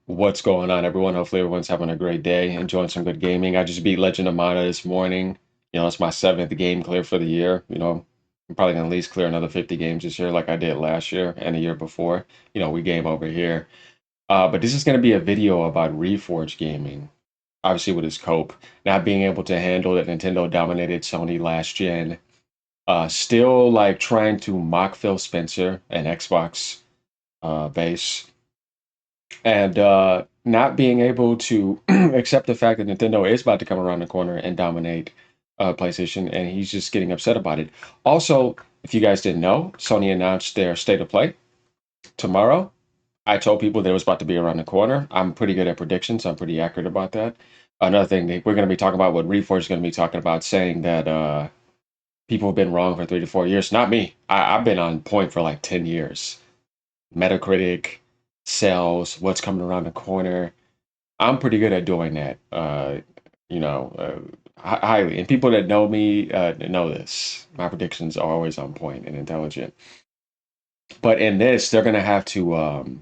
What's going on, everyone? Hopefully, everyone's having a great day, enjoying some good gaming. I just beat Legend of Mana this morning. It's my seventh game clear for the year. I'm probably gonna at least clear another 50 games this year, like I did last year and the year before. We game over here. But this is gonna be a video about Reforge gaming, obviously with his cope, not being able to handle that Nintendo dominated Sony last gen. Still like trying to mock Phil Spencer and Xbox base and not being able to accept the fact that Nintendo is about to come around the corner and dominate PlayStation, and he's just getting upset about it. Also, if you guys didn't know, Sony announced their state of play tomorrow. I told people that it was about to be around the corner. I'm pretty good at predictions. I'm pretty accurate about that. Another thing that we're going to be talking about, what Reforge is going to be talking about, saying that people have been wrong for 3 to 4 years. Not me. I've been on point for like 10 years. Metacritic, sales, what's coming around the corner. I'm pretty good at doing that. You know, highly. And people that know me know this. My predictions are always on point and intelligent. But in this, they're gonna have to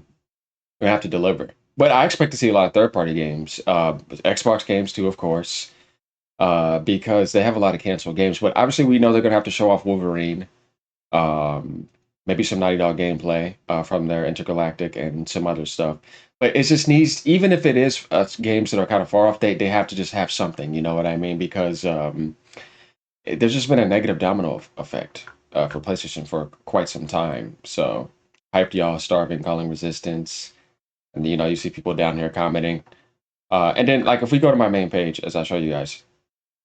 deliver. But I expect to see a lot of third-party games, Xbox games too, of course, because they have a lot of canceled games. But obviously, we know they're gonna have to show off Wolverine, maybe some Naughty Dog gameplay from their Intergalactic and some other stuff. But it just needs, even if it is games that are kind of far off, they have to just have something. You know what I mean? Because there's just been a negative domino effect for PlayStation for quite some time. So hyped y'all, starving, calling resistance, and you see people down here commenting. And then like if we go to my main page, as I show you guys,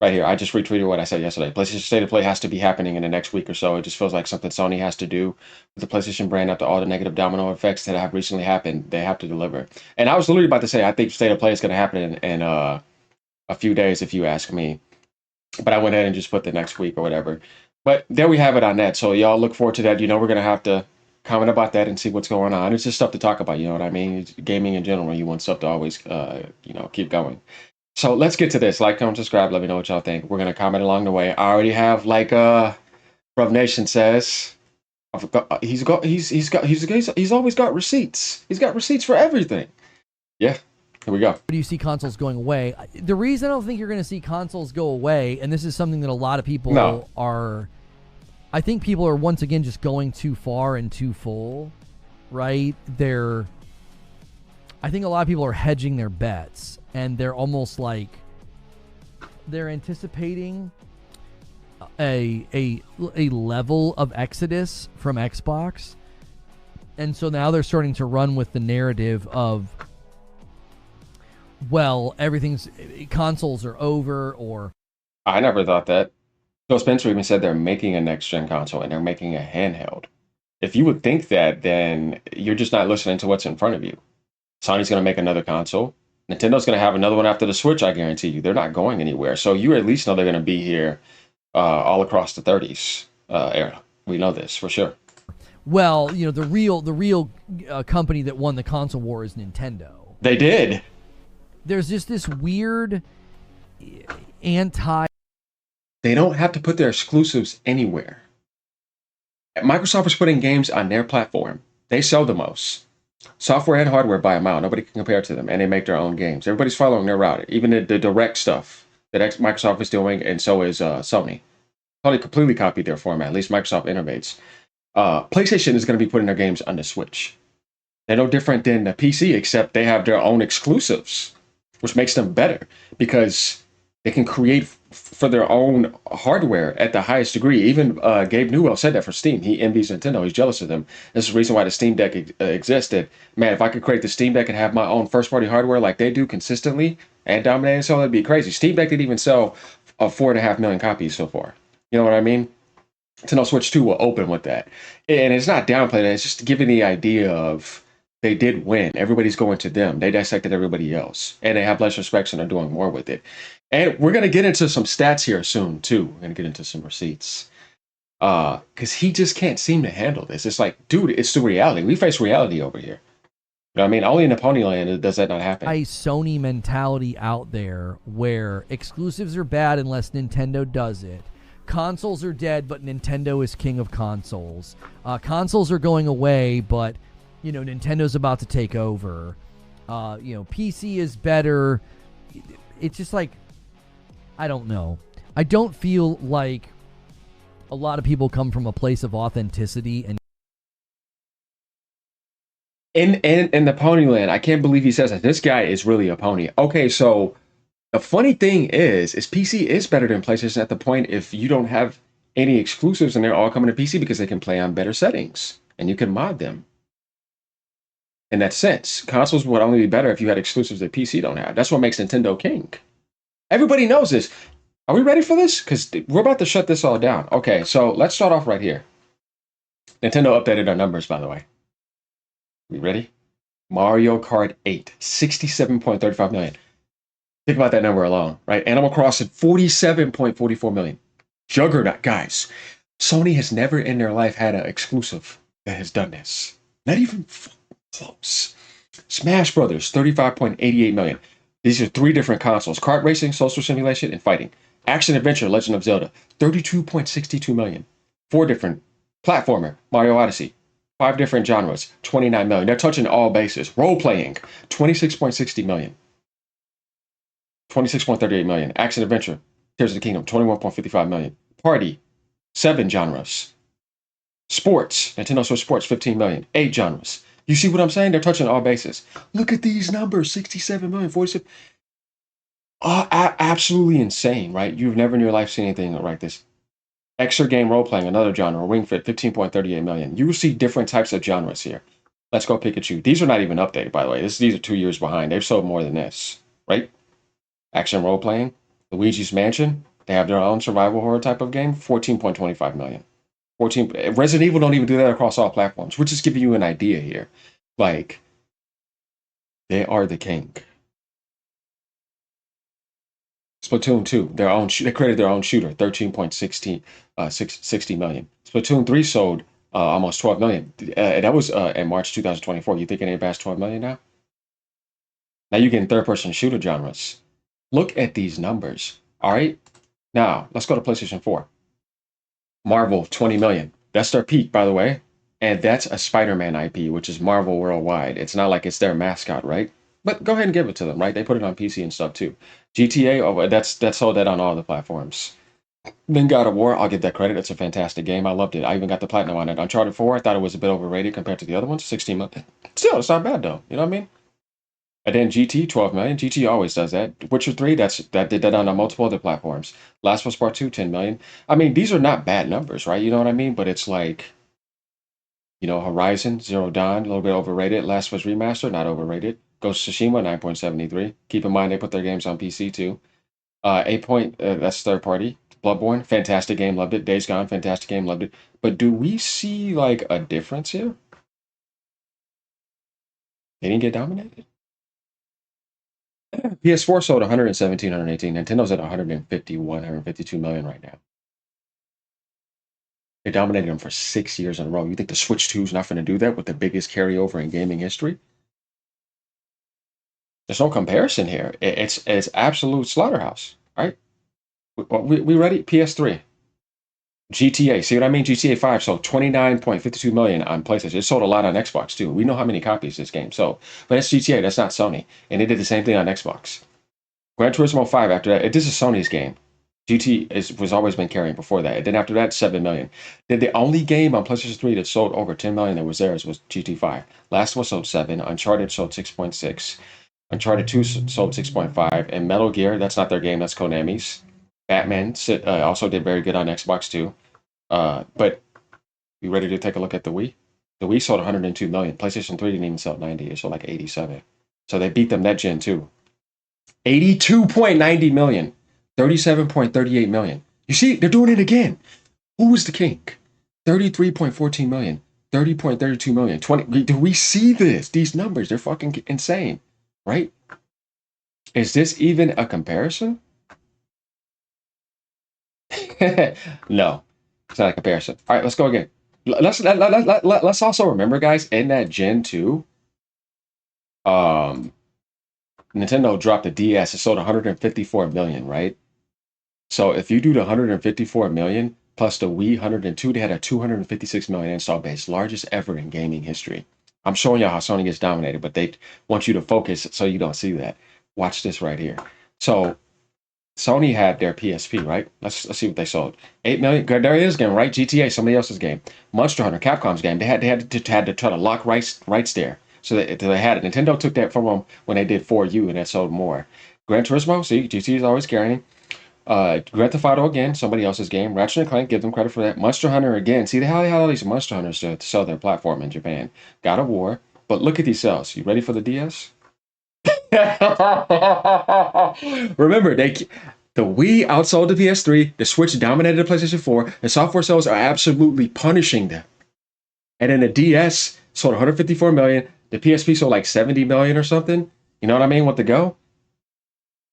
right here, I just retweeted what I said yesterday. PlayStation State of Play has to be happening in the next week or so. It just feels like something Sony has to do with the PlayStation brand after all the negative domino effects that have recently happened. They have to deliver. And I was literally about to say, I think State of Play is going to happen in a few days, if you ask me. But I went ahead and just put the next week or whatever. But there we have it on that. So y'all look forward to that. We're going to have to comment about that and see what's going on. It's just stuff to talk about. You know what I mean? It's gaming in general, you want stuff to always, keep going. So let's get to this. Like, comment, subscribe. Let me know what y'all think. We're gonna comment along the way. I already have like Rev Nation says. I forgot, he's always got receipts. He's got receipts for everything. Yeah, here we go. Do you see consoles going away? The reason I don't think you're going to see consoles go away, and this is something that a lot of people are, I think people are once again just going too far and too full, right? I think a lot of people are hedging their bets, and they're almost like they're anticipating a level of exodus from Xbox, and so now they're starting to run with the narrative of, well, consoles are over, or I never thought that. Phil Spencer even said they're making a next gen console and they're making a handheld. If you would think that, then you're just not listening to what's in front of you. Sony's going to make another console. Nintendo's going to have another one after the Switch, I guarantee you. They're not going anywhere. So you at least know they're going to be here all across the 30s era. We know this for sure. Well, the real company that won the console war is Nintendo. They did. There's just this weird anti. They don't have to put their exclusives anywhere. Microsoft is putting games on their platform. They sell the most. Software and hardware by a mile. Nobody can compare to them, and they make their own games. Everybody's following their route. Even the direct stuff that Microsoft is doing, and so is Sony. Sony completely copied their format. At least Microsoft innovates. PlayStation is going to be putting their games on the Switch. They're no different than the PC, except they have their own exclusives, which makes them better because they can create for their own hardware at the highest degree. Even Gabe Newell said that for Steam. He envies Nintendo. He's jealous of them. This is the reason why the Steam Deck existed. Man, if I could create the Steam Deck and have my own first-party hardware like they do consistently and dominate and sell, that'd be crazy. Steam Deck didn't even sell 4.5 million copies so far. You know what I mean? Nintendo Switch 2 will open with that. And it's not downplaying it. It's just giving the idea of they did win. Everybody's going to them. They dissected everybody else. And they have less respect and are doing more with it. And we're going to get into some stats here soon, too. We're going to get into some receipts. Because he just can't seem to handle this. It's like, dude, it's the reality. We face reality over here. You know what I mean? Only in the Ponyland does that not happen. A Sony mentality out there where exclusives are bad unless Nintendo does it. Consoles are dead, but Nintendo is king of consoles. Consoles are going away, but Nintendo's about to take over. PC is better. It's just like, I don't know. I don't feel like a lot of people come from a place of authenticity and in the Ponyland. I can't believe he says that. This guy is really a pony. Okay, so the funny thing is PC is better than PlayStation at the point if you don't have any exclusives and they're all coming to PC because they can play on better settings and you can mod them. In that sense, consoles would only be better if you had exclusives that PC don't have. That's what makes Nintendo king. Everybody knows this. Are we ready for this? Because we're about to shut this all down. Okay, so let's start off right here. Nintendo updated our numbers, by the way. We ready? Mario Kart 8, 67.35 million. Think about that number alone, right? Animal Crossing, 47.44 million. Juggernaut, guys. Sony has never in their life had an exclusive that has done this. Not even close. Smash Brothers, 35.88 million. These are 3 different consoles: kart racing, social simulation, and fighting. Action adventure, Legend of Zelda, 32.62 million. 4 different platformer, Mario Odyssey. 5 different genres, 29 million. They're touching all bases. Role playing, 26.60 million. 26.38 million. Action adventure, Tears of the Kingdom, 21.55 million. Party, 7 genres. Sports, Nintendo Switch Sports, 15 million. 8 genres. You see what I'm saying? They're touching all bases. Look at these numbers: 67 million, 47. Absolutely insane, right? You've never in your life seen anything like this. Extra game role playing, another genre. Ring Fit, 15.38 million. You will see different types of genres here. Let's Go Pikachu. These are not even updated, by the way. These are 2 years behind. They've sold more than this, right? Action role playing, Luigi's Mansion. They have their own survival horror type of game. 14.25 million. 14. Resident Evil don't even do that across all platforms. We're just giving you an idea here. Like, they are the king. Splatoon 2, they created their own shooter, 13.16 60 million. Splatoon 3 sold almost 12 million. That was in March 2024. You think it ain't past 12 million now? Now you're getting third-person shooter genres. Look at these numbers. All right. Now let's go to PlayStation 4. Marvel, 20 million. That's their peak, by the way. And that's a Spider-Man IP, which is Marvel worldwide. It's not like it's their mascot, right? But go ahead and give it to them, right? They put it on PC and stuff too. GTA, oh, that's sold that on all the platforms. Then God of War, I'll give that credit. It's a fantastic game. I loved it. I even got the platinum on it. Uncharted 4, I thought it was a bit overrated compared to the other ones. 16 million. Still, it's not bad though. You know what I mean? And then GT, 12 million. GT always does that. Witcher 3, that did that on multiple other platforms. Last of Us Part 2, 10 million. I mean, these are not bad numbers, right? You know what I mean? But it's like, Horizon Zero Dawn, a little bit overrated. Last of Us Remastered, not overrated. Ghost of Tsushima, 9.73. Keep in mind they put their games on PC too. 8 point, that's third party. Bloodborne, fantastic game, loved it. Days Gone, fantastic game, loved it. But do we see like a difference here? They didn't get dominated. PS4 sold 117, 118. Nintendo's at 151, 152 million right now. They dominated them for 6 years in a row. You think the Switch 2 is not going to do that with the biggest carryover in gaming history? There's no comparison here. It's absolute slaughterhouse, right? We ready? PS3. GTA. See what I mean? GTA 5 sold 29.52 million on PlayStation. It sold a lot on Xbox too. We know how many copies this game sold. But it's GTA. That's not Sony. And they did the same thing on Xbox. Gran Turismo 5 after that. This is Sony's game. Was always been carrying before that. And then after that, 7 million. Then the only game on PlayStation 3 that sold over 10 million that was theirs was GT 5. Last one sold 7. Uncharted sold 6.6. Uncharted 2 sold 6.5. And Metal Gear, that's not their game, that's Konami's. Batman also did very good on Xbox too. But you ready to take a look at the Wii? The Wii sold 102 million. PlayStation 3 didn't even sell 90. It sold like 87. So they beat them that gen too. 82.90 million. 37.38 million. You see, they're doing it again. Who was the king? 33.14 million. 30.32 million. 20. Do we see this? These numbers, they're fucking insane, right? Is this even a comparison? No, it's not a comparison. All right, let's go again. Let's also remember, guys, in that Gen 2, Nintendo dropped the DS. It sold 154 million, right? So if you do the 154 million plus the Wii 102, they had a 256 million install base, largest ever in gaming history. I'm showing you how Sony gets dominated, but they want you to focus so you don't see that. Watch this right here. So Sony had their PSP, right? Let's see what they sold. 8 million. There it is again, right? GTA, somebody else's game. Monster Hunter, Capcom's game. They had to try to lock rights there. So they had it. Nintendo took that from them when they did 4U and that sold more. Gran Turismo, see, GT is always carrying. Grand Theft Auto again, somebody else's game. Ratchet and Clank, give them credit for that. Monster Hunter again. See how they had all these Monster Hunters to sell their platform in Japan. God of War. But look at these sales. You ready for the DS? Remember, the Wii outsold the PS3. The Switch dominated the PlayStation 4. The software sales are absolutely punishing them. And then the DS sold 154 million. The PSP sold like 70 million or something. You know what I mean? With the Go.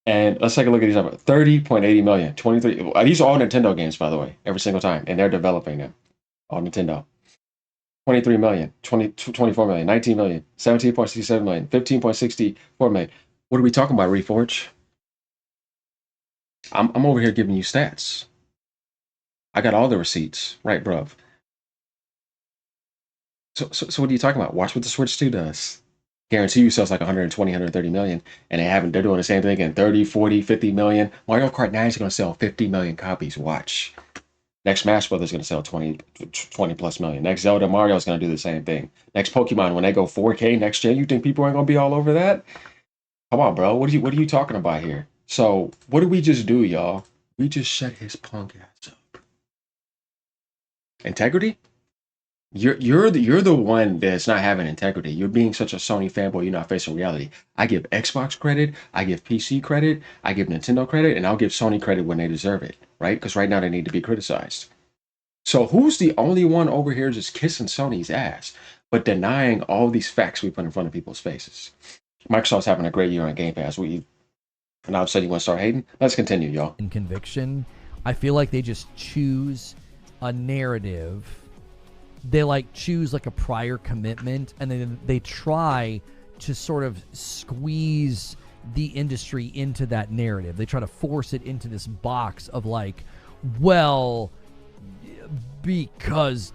And let's take a look at these numbers. 30.80 million. 23. These are all Nintendo games, by the way, every single time. And they're developing them. All Nintendo. 23 million, 24 million, 19 million, 17.67 million, 15.64 million. What are we talking about, Reforge? I'm over here giving you stats. I got all the receipts, right, bruv? So what are you talking about? Watch what the Switch 2 does. Guarantee you sells like 120, 130 million, and they're doing the same thing in 30, 40, 50 million. Mario Kart 9 is going to sell 50 million copies. Watch. Next Smash Brothers is going to sell 20 plus million. Next Zelda Mario is going to do the same thing. Next Pokemon, when they go 4K next gen, you think people aren't going to be all over that? Come on, bro. What are you talking about here? So what did we just do, y'all? We just shut his punk ass up. Integrity? You're the one that's not having integrity. You're being such a Sony fanboy. You're not facing reality. I give Xbox credit. I give PC credit. I give Nintendo credit, and I'll give Sony credit when they deserve it, right? Because right now they need to be criticized. So who's the only one over here just kissing Sony's ass, but denying all these facts we put in front of people's faces? Microsoft's having a great year on Game Pass. And all of a sudden you want to start hating? Let's continue, y'all. In conviction, I feel like they just choose a narrative. They like choose like a prior commitment, and then they try to sort of squeeze the industry into that narrative. They try to force it into this box of like, well, because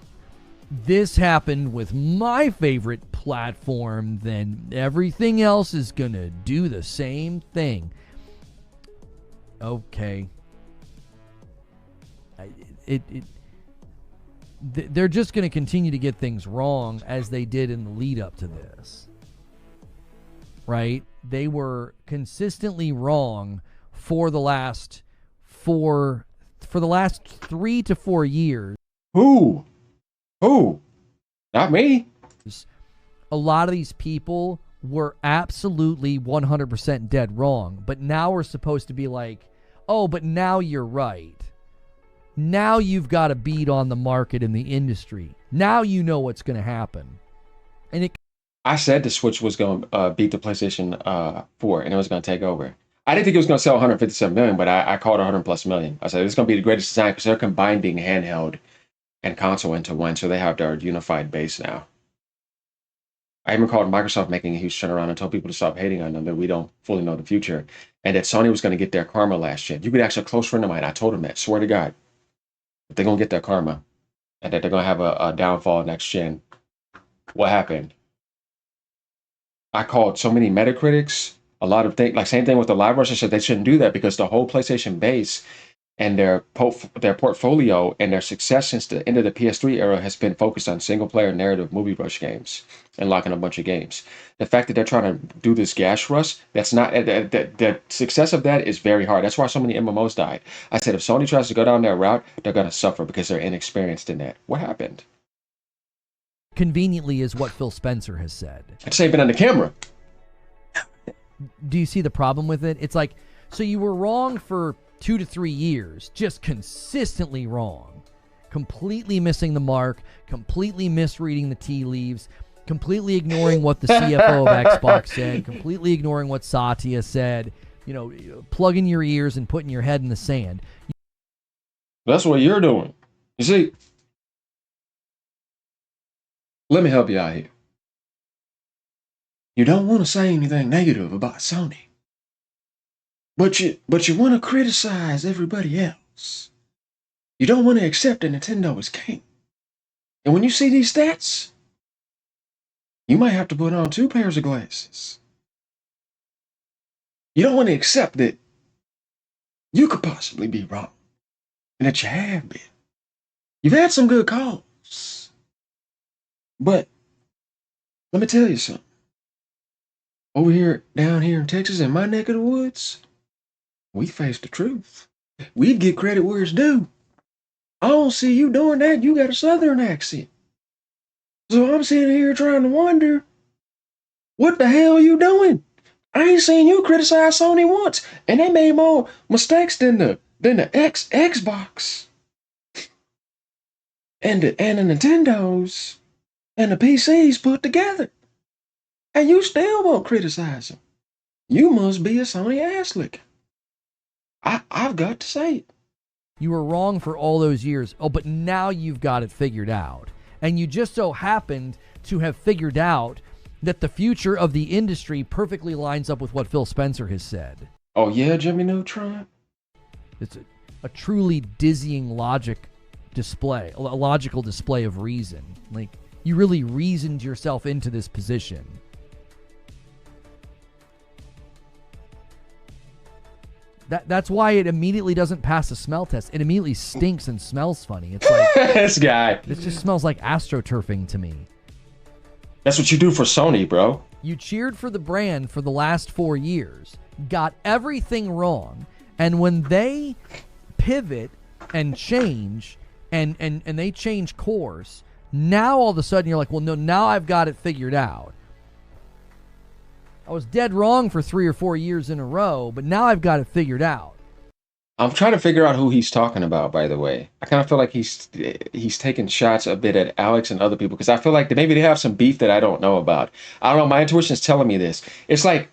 this happened with my favorite platform, then everything else is gonna do the same thing. Okay. They're just going to continue to get things wrong as they did in the lead up to this. Right? They were consistently wrong for the last 3 to 4 years. Who? Not me. A lot of these people were absolutely 100% dead wrong, but now we're supposed to be like, oh, but now you're right. Now you've got a beat on the market in the industry. Now you know what's going to happen. And I said the Switch was going to beat the PlayStation 4, and it was going to take over. I didn't think it was going to sell 157 million, but I called 100 plus million. I said it's going to be the greatest design because they're combining handheld and console into one, so they have their unified base now. I even called Microsoft making a huge turnaround and told people to stop hating on them, that we don't fully know the future, and that Sony was going to get their karma last gen. You could ask a close friend of mine. I told him that. Swear to God. They're going to get their karma and that they're going to have a downfall next gen. What happened? I called so many Metacritics, a lot of things, like same thing with the live rush. I said they shouldn't do that because the whole PlayStation base and their portfolio and their success since the end of the PS3 era has been focused on single player narrative movie rush games and locking a bunch of games. The fact that they're trying to do this gas rush, that's not the success of that is very hard. That's why so many MMOs died. I said if Sony tries to go down that route, they're going to suffer because they're inexperienced in that. What happened? Conveniently is what Phil Spencer has said. I just ain't been on the camera. Do you see the problem with it? It's like, so you were wrong for 2 to 3 years, just consistently wrong, completely missing the mark, completely misreading the tea leaves, completely ignoring what the CFO of Xbox said, completely ignoring what Satya said, plugging your ears and putting your head in the sand. That's what you're doing. You see, let me help you out here. You don't want to say anything negative about Sony. But you want to criticize everybody else. You don't want to accept that Nintendo is king. And when you see these stats, You might have to put on 2 pairs of glasses. You don't want to accept that you could possibly be wrong and that you have been. You've had some good calls. But let me tell you something. Over here, down here in Texas, in my neck of the woods, we face the truth. We'd get credit where it's due. I don't see you doing that. You got a southern accent. So I'm sitting here trying to wonder, what the hell are you doing? I ain't seen you criticize Sony once, and they made more mistakes than the Xbox and the Nintendos and the PCs put together. And you still won't criticize them. You must be a Sony ass-licker. I've got to say it. You were wrong for all those years. Oh, but now you've got it figured out. And you just so happened to have figured out that the future of the industry perfectly lines up with what Phil Spencer has said. Oh, yeah, Jimmy Neutron? It's a truly dizzying logical display of reason. Like, you really reasoned yourself into this position. That's why it immediately doesn't pass the smell test. It immediately stinks and smells funny. It's like this guy. It just smells like astroturfing to me. That's what you do for Sony, bro. You cheered for the brand for the last 4 years, got everything wrong, and when they pivot and change and they change course, now all of a sudden you're like, well, no, now I've got it figured out. I was dead wrong for 3 or 4 years in a row, but now I've got it figured out. I'm trying to figure out who he's talking about, by the way. I kind of feel like he's taking shots a bit at Alex and other people because I feel like maybe they have some beef that I don't know about. I don't know. My intuition is telling me this. It's like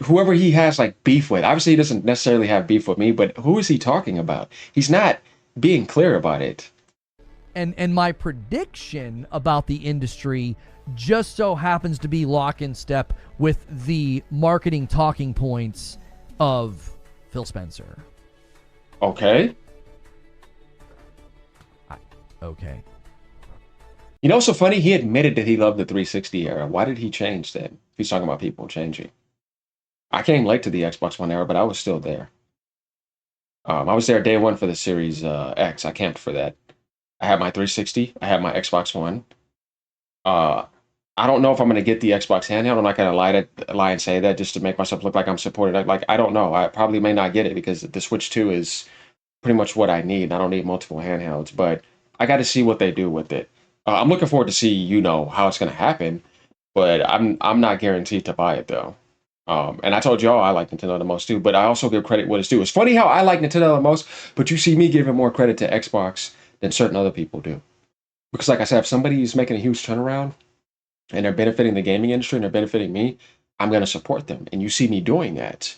whoever he has like beef with. Obviously, he doesn't necessarily have beef with me, but who is he talking about? He's not being clear about it. And my prediction about the industry just so happens to be lock in step with the marketing talking points of Phil Spencer. Okay. Okay. You know what's so funny? He admitted that he loved the 360 era. Why did he change that? He's talking about people changing. I came late to the Xbox One era, but I was still there. I was there day one for the Series X. I camped for that. I had my 360. I had my Xbox One. I don't know if I'm going to get the Xbox handheld. I'm not going to lie and say that just to make myself look like I'm supported. Like, I don't know. I probably may not get it because the Switch 2 is pretty much what I need. I don't need multiple handhelds, but I got to see what they do with it. I'm looking forward to see, how it's going to happen, but I'm not guaranteed to buy it though. And I told y'all I like Nintendo the most too, but I also give credit what it's due. It's funny how I like Nintendo the most, but you see me giving more credit to Xbox than certain other people do. Because like I said, if somebody is making a huge turnaround, and they're benefiting the gaming industry and they're benefiting me, I'm going to support them. And you see me doing that.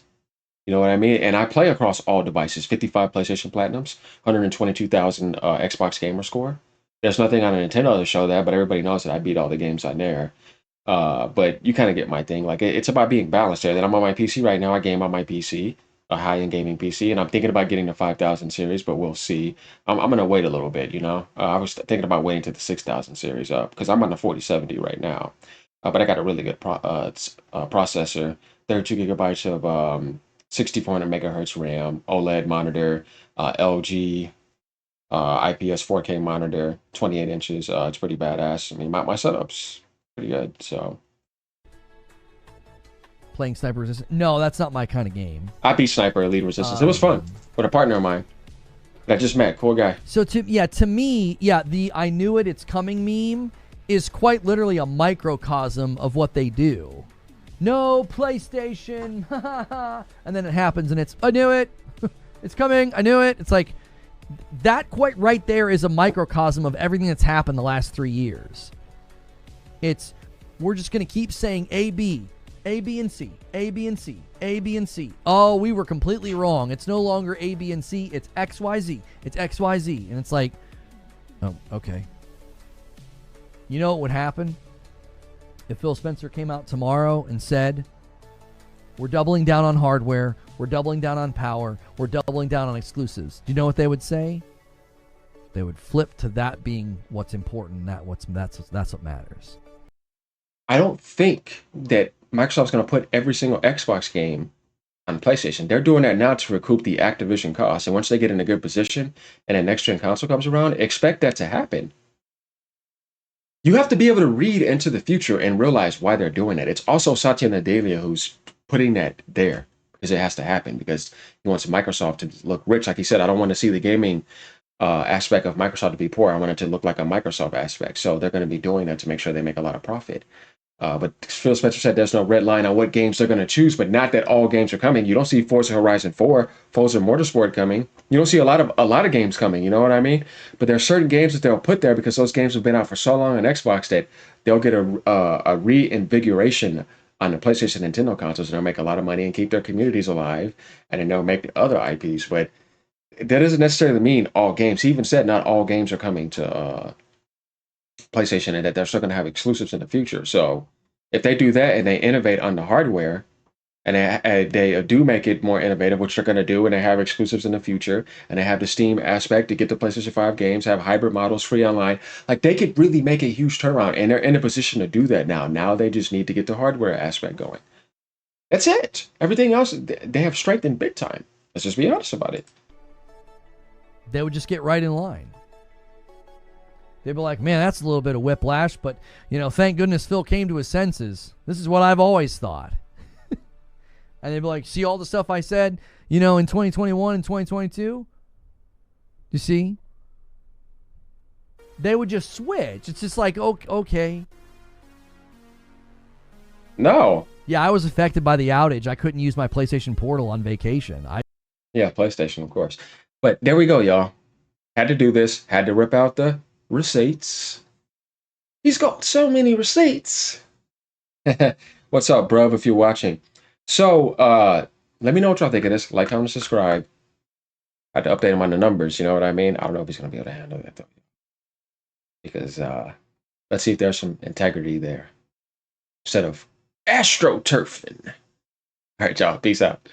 You know what I mean? And I play across all devices, 55 PlayStation Platinums, 122,000 Xbox Gamer Score. There's nothing on a Nintendo to show that, but everybody knows that I beat all the games on there. But you kind of get my thing. Like, it's about being balanced there. That I'm on my PC right now. I game on my PC, a high-end gaming PC, and I'm thinking about getting the 5000 series, but we'll see. I'm going to wait a little bit, I was thinking about waiting to the 6000 series up because I'm on the 4070 right now. But I got a really good processor, 32 gigabytes of 6400 megahertz RAM, OLED monitor, LG IPS 4K monitor, 28 inches. It's pretty badass. I mean, my setup's pretty good, so... Playing Sniper Resistance? No, that's not my kind of game. I beat Sniper Elite Resistance. It was fun with a partner of mine that I just met. Cool guy. So to me, the I knew it's coming meme is quite literally a microcosm of what they do. No, PlayStation, and then it happens and it's, I knew it, it's coming, I knew it. It's like, that quite right there is a microcosm of everything that's happened the last 3 years. We're just going to keep saying A, B and C, A, B, and C, A, B, and C. Oh, we were completely wrong. It's no longer A, B, and C. It's X, Y, Z. It's X, Y, Z. And it's like, oh, okay. You know what would happen if Phil Spencer came out tomorrow and said, we're doubling down on hardware, we're doubling down on power, we're doubling down on exclusives? Do you know what they would say? They would flip to that being what's important. That's what matters. I don't think that Microsoft's going to put every single Xbox game on PlayStation. They're doing that now to recoup the Activision costs. And once they get in a good position and a next gen console comes around, expect that to happen. You have to be able to read into the future and realize why they're doing that. It's also Satya Nadella who's putting that there because it has to happen because he wants Microsoft to look rich. Like he said, I don't want to see the gaming aspect of Microsoft to be poor. I want it to look like a Microsoft aspect. So they're going to be doing that to make sure they make a lot of profit. But Phil Spencer said there's no red line on what games they're going to choose, but not that all games are coming. You don't see Forza Horizon 4, Forza Motorsport coming. You don't see a lot of games coming. You know what I mean? But there are certain games that they'll put there because those games have been out for so long on Xbox that they'll get a reinvigoration on the PlayStation and Nintendo consoles, and they'll make a lot of money and keep their communities alive, and then they'll make other IPs. But that doesn't necessarily mean all games. He even said not all games are coming to PlayStation and that they're still going to have exclusives in the future. So if they do that and they innovate on the hardware and they do make it more innovative, which they're going to do, and they have exclusives in the future, and they have the Steam aspect to get the PlayStation 5 games, have hybrid models free online, like they could really make a huge turnaround, and they're in a position to do that now. Now they just need to get the hardware aspect going. That's it. Everything else, they have strengthened big time. Let's just be honest about it. They would just get right in line. They'd be like, man, that's a little bit of whiplash, but, thank goodness Phil came to his senses. This is what I've always thought. And they'd be like, see all the stuff I said, in 2021 and 2022? You see? They would just switch. It's just like, okay. No. Yeah, I was affected by the outage. I couldn't use my PlayStation Portal on vacation. Yeah, PlayStation, of course. But there we go, y'all. Had to do this. Had to rip out the receipts. He's got so many receipts. What's up, bruv, if you're watching? So, let me know what y'all think of this. Like, comment, subscribe. I had to update him on the numbers, you know what I mean? I don't know if he's going to be able to handle that, though. Because, let's see if there's some integrity there. Instead of astroturfing. All right, y'all. Peace out.